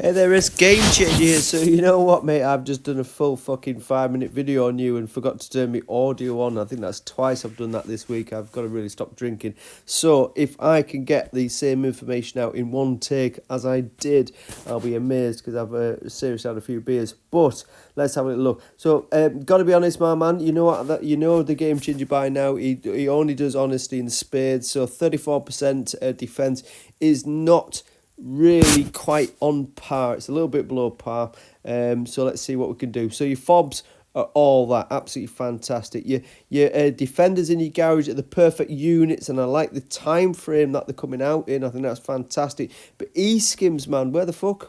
Hey there, it's Game Changer here. So you know what, mate? I've just done a full fucking 5 minute video on you and forgot to turn my audio on. I think that's twice I've done that this week. I've got to really stop drinking. So if I can get the same information out in one take as I did, I'll be amazed because I've seriously had a few beers. But let's have a little look. So got to be honest, my man. You know what? You know the Game Changer by now. He only does honesty in spades. So 34% defense is not really quite on par. It's a little bit below par. So let's see what we can do. So your fobs are all that absolutely fantastic. Your defenders in your garage are the perfect units, and I like the time frame that they're coming out in. I think that's fantastic. But e-skims, man, where the fuck?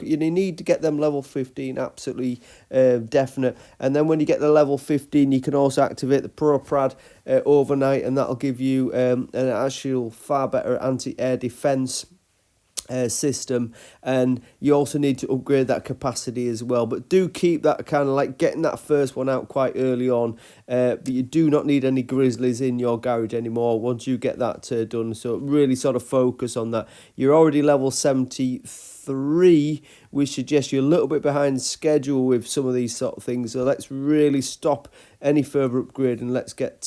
You need to get them level 15, absolutely definite. And then when you get the level 15, you can also activate the ProPrad overnight, and that'll give you an actual far better anti-air defense system. And you also need to upgrade that capacity as well, but do keep that kind of like getting that first one out quite early on. But you do not need any grizzlies in your garage anymore once you get that done, so really sort of focus on that. You're already level 73, which suggests you're a little bit behind schedule with some of these sort of things, so let's really stop any further upgrade and let's get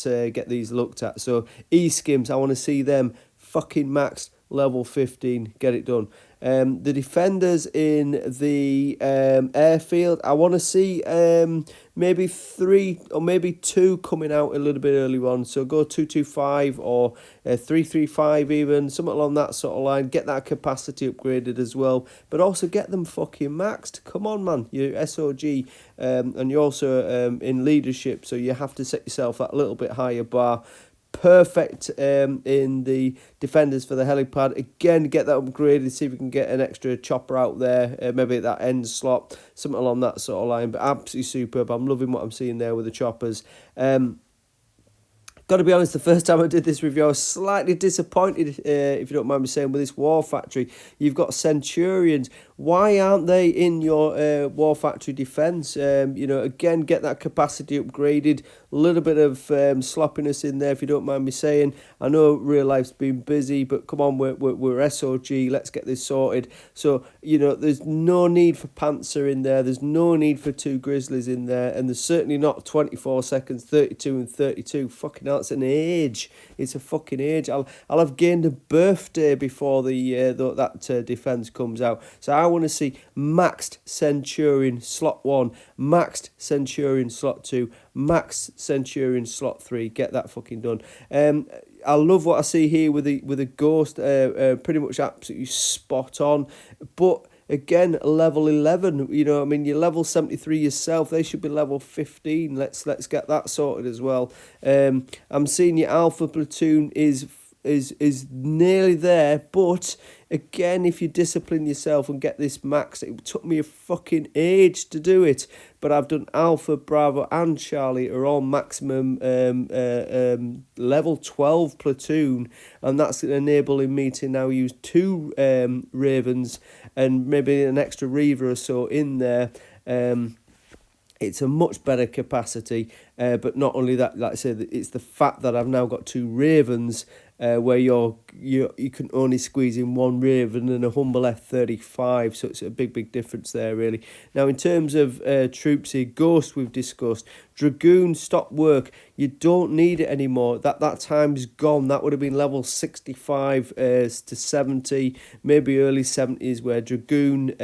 these looked at. So e-skims, I want to see them fucking maxed level 15, get it done. The defenders in the airfield, I want to see maybe 3 or maybe 2 coming out a little bit early on. So go 225 or 335 even, something along that sort of line. Get that capacity upgraded as well, but also get them fucking maxed. Come on, man, you're SOG, and you're also in leadership, so you have to set yourself that little bit higher bar. Perfect in the defenders for the helipad. Again, get that upgraded, see if we can get an extra chopper out there, maybe at that end slot, something along that sort of line. But absolutely superb. I'm loving what I'm seeing there with the choppers. Got to be honest, the first time I did this review, I was slightly disappointed, if you don't mind me saying, with this War Factory. You've got Centurions. Why aren't they in your War Factory defence? Again, get that capacity upgraded. A little bit of sloppiness in there, if you don't mind me saying. I know real life's been busy, but come on, we're SOG. Let's get this sorted. So, there's no need for Panzer in there. There's no need for 2 Grizzlies in there. And there's certainly not 24 seconds, 32 and 32. Fucking hell, it's an age. It's a fucking age. I'll have gained a birthday before that defence comes out. So I want to see maxed Centurion slot 1, maxed Centurion slot 2, maxed Centurion slot 3. Get that fucking done. I love what I see here with the Ghost. Pretty much absolutely spot on. But again, level 11, you're level 73 yourself. They should be level 15. Let's get that sorted as well. I'm seeing your Alpha platoon is nearly there, but again, if you discipline yourself and get this max, it took me a fucking age to do it, but I've done Alpha, Bravo and Charlie are all maximum level 12 platoon, and that's enabling me to now use 2 Ravens and maybe an extra Reaver or so in there. It's a much better capacity, but not only that, like I said, it's the fact that I've now got 2 Ravens, where you can only squeeze in 1 Raven and a humble F-35, so it's a big difference there, really. Now, in terms of troops here, Ghost we've discussed. Dragoon, stop work. You don't need it anymore. That time's gone. That would have been level 65 to 70, maybe early 70s, where Dragoon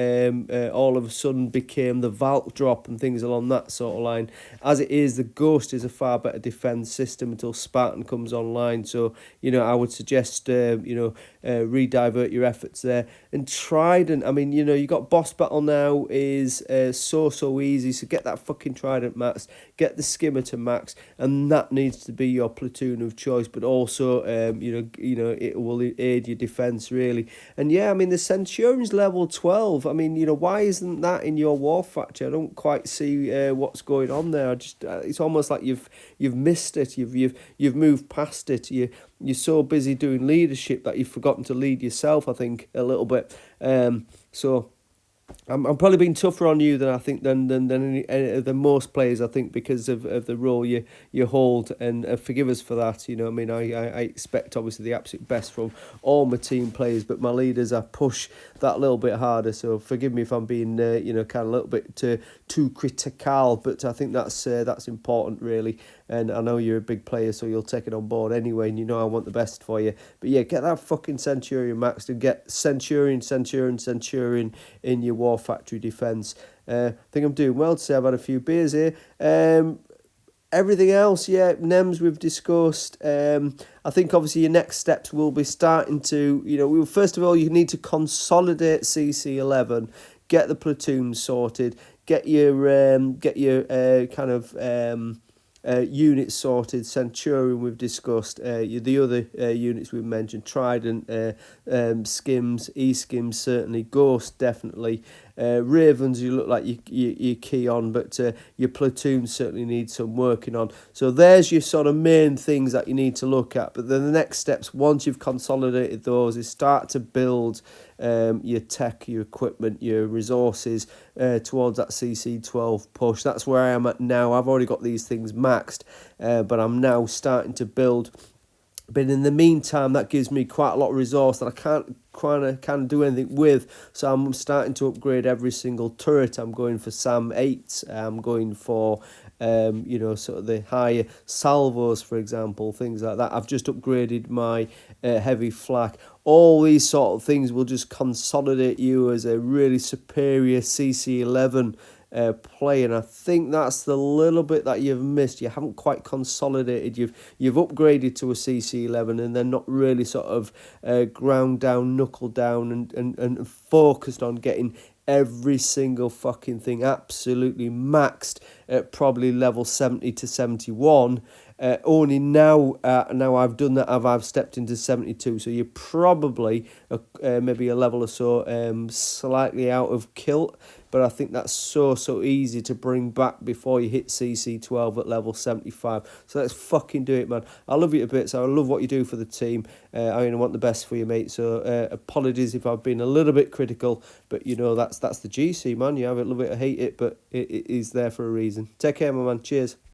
all of a sudden became the Valk drop and things along that sort of line. As it is, the Ghost is a far better defense system until Spartan comes online. So, I would suggest, redivert your efforts there. And Trident, you got Boss Battle now is so easy. So get that fucking Trident max, get the Skimmer to max, and that needs to be your platoon of choice. But also, it will aid your defense really. And the Centurion's level 12. Why isn't that in your War Factory? I don't quite see what's going on there. It's almost like you've missed it. You've moved past it. You're so busy doing leadership that you've forgotten to lead yourself, I think, a little bit. So I'm probably being tougher on you than I think than most players. I think because of the role you hold, and forgive us for that. You know, what I mean, I expect obviously the absolute best from all my team players, but my leaders, I push that little bit harder. So forgive me if I'm being kind of a little bit too critical, but I think that's important really. And I know you're a big player, so you'll take it on board anyway, and you know I want the best for you. But yeah, get that fucking Centurion maxed and get Centurion in your War Factory defence. I think I'm doing well today. I've had a few beers here. Everything else, yeah, NEMS we've discussed. I think obviously your next steps will be starting to, first of all, you need to consolidate CC11, get the platoon sorted, get your kind of units sorted. Centurion we've discussed. The other units we've mentioned, Trident, Skims, E-Skims certainly, Ghost definitely. Ravens you look like you're key on, but your platoon certainly needs some working on. So there's your sort of main things that you need to look at. But then the next steps, once you've consolidated those, is start to build your tech, your equipment, your resources towards that CC12 push. That's where I am at now. I've already got these things maxed, but I'm now starting to build. But in the meantime, that gives me quite a lot of resource that I can't do anything with. So I'm starting to upgrade every single turret. I'm going for SAM 8s. I'm going for sort of the higher salvos, for example, things like that. I've just upgraded my heavy flak. All these sort of things will just consolidate you as a really superior CC11 play, and I think that's the little bit that you've missed. You haven't quite consolidated. You've upgraded to a CC11 and then not really sort of ground down, knuckle down, and focused on getting every single fucking thing absolutely maxed at probably level 70 to 71. Only now I've done that, I've stepped into 72, so you're probably maybe a level or so slightly out of kilt, but I think that's so easy to bring back before you hit CC12 at level 75. So let's fucking do it, man. I love you to bits. I love what you do for the team. I want the best for you, mate. So apologies if I've been a little bit critical, but that's the GC, man. You have it, love it or hate it, but it is there for a reason. Take care, my man. Cheers.